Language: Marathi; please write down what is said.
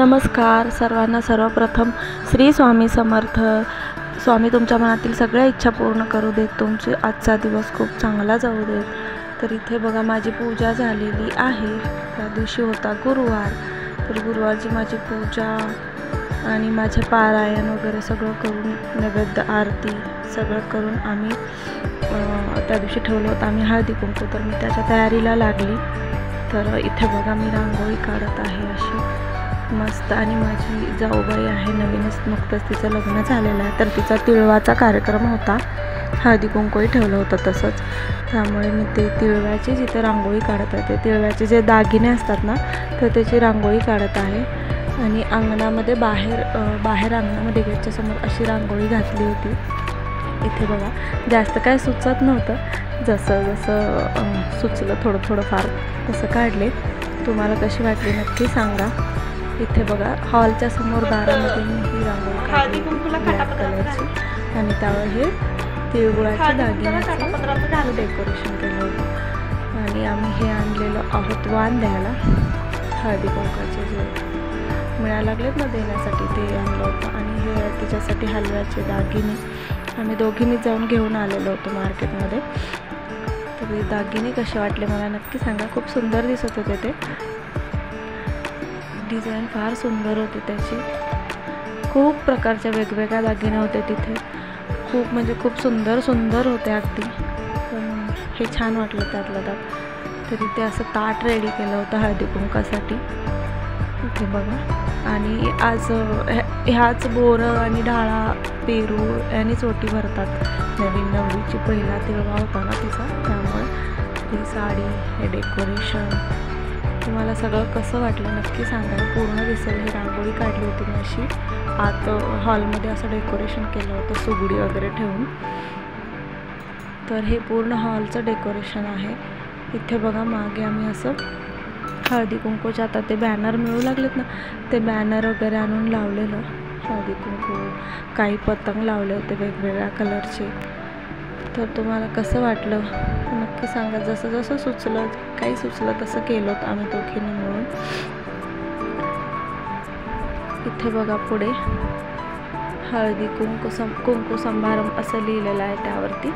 नमस्कार सर्वांना। सर्वप्रथम श्री स्वामी समर्थ। स्वामी तुमच्या मनातील सगळ्या इच्छा पूर्ण करू देत, तुमचे आजचा दिवस खूप चांगला जाऊ देत। तर इथे बघा माझी पूजा झालेली आहे। त्या दिवशी होता गुरुवार, तर गुरुवारची माझी पूजा आणि माझे पारायण वगैरे सगळं करून, नैवेद्य आरती सगळं करून आम्ही त्या दिवशी ठेवलं होतं आम्ही हळदी कुंकू। तर मी त्याच्या तयारीला लागली। तर इथे बघा मी रांगोळी काढत आहे अशी मस्त। आणि माझी जाऊबाई आहे, नवीनच नुकतंच तिचं लग्न झालेलं आहे, तर तिचा तिळवाचा कार्यक्रम होता, हळदी कुंकूही ठेवलं होतं तसंच। त्यामुळे मी ते तिळव्याची जिथे रांगोळी काढत आहे, ते तिळव्याचे जे दागिने असतात ना, तर त्याची रांगोळी काढत आहे। आणि अंगणामध्ये बाहेर अंगणामध्ये गेटच्या समोर अशी रांगोळी घातली होती। इथे बघा जास्त काय सुचत नव्हतं, जसं जसं सुचलं थोडं फार तसं काढले। तुम्हाला कशी वाटली नक्की सांगा। इथे बघा हॉलच्या समोर दारामध्ये मी ही रांगोळी काढली ब्लॅक कलरची, आणि त्यावर हे तिळगुळाचे दागिन्याचं डेकोरेशन केलं होतं। आणि आम्ही हे आणलेलं आहोत वाण द्यायला, हळदी कुंकाचे जे मिळायला लागलेत ना देण्यासाठी, ते आणलं होतं। आणि हे तिच्यासाठी हलव्याचे दागिने आम्ही दोघींनी जाऊन घेऊन आलेलो होतो मार्केटमध्ये। तर हे दागिने कसे वाटले मला नक्की सांगा। खूप सुंदर दिसत होते ते, डिझाईन फार सुंदर होती त्याची। खूप प्रकारच्या वेगवेगळ्या दागिने होते तिथे, खूप म्हणजे खूप सुंदर होते अगदी। पण हे छान वाटलं त्यातलं त्यात। तर इथे असं ताट रेडी केलं होतं हळदी कुंकासाठी, इथे बघा। आणि आज ह्याच बोरं आणि डाळा पेरू यांनीच ओटी भरतात नवीन नवरीची। पहिला तिळवा होता ना तिचा, त्यामुळे ही साडी, हे डेकोरेशन। तुम्हाला सगळं कसं वाटलं नक्की सांगा। पूर्ण दिसेल ही रांगोळी काढली होती मी अशी आत हॉलमध्ये, असं डेकोरेशन केलं होतं सुगडी वगैरे ठेवून। तर हे पूर्ण हॉलचं डेकोरेशन आहे। इथे बघा मागे आम्ही असं हळदी कुंकूच्या आता ते बॅनर मिळू लागलेत ना, ते बॅनर वगैरे आणून लावलेलं हळदी कुंकू, काही पतंग लावले होते वेगवेगळ्या कलरचे। तर तुम्हाला कसं वाटलं नक्की सांगा। जसं जसं सुचलं, काही सुचलं तसं केलं होतं आम्ही दोघींनी मिळून। इथे बघा पुढे हळदी कुंकू समारंभ असं लिहिलेलं आहे त्यावरती।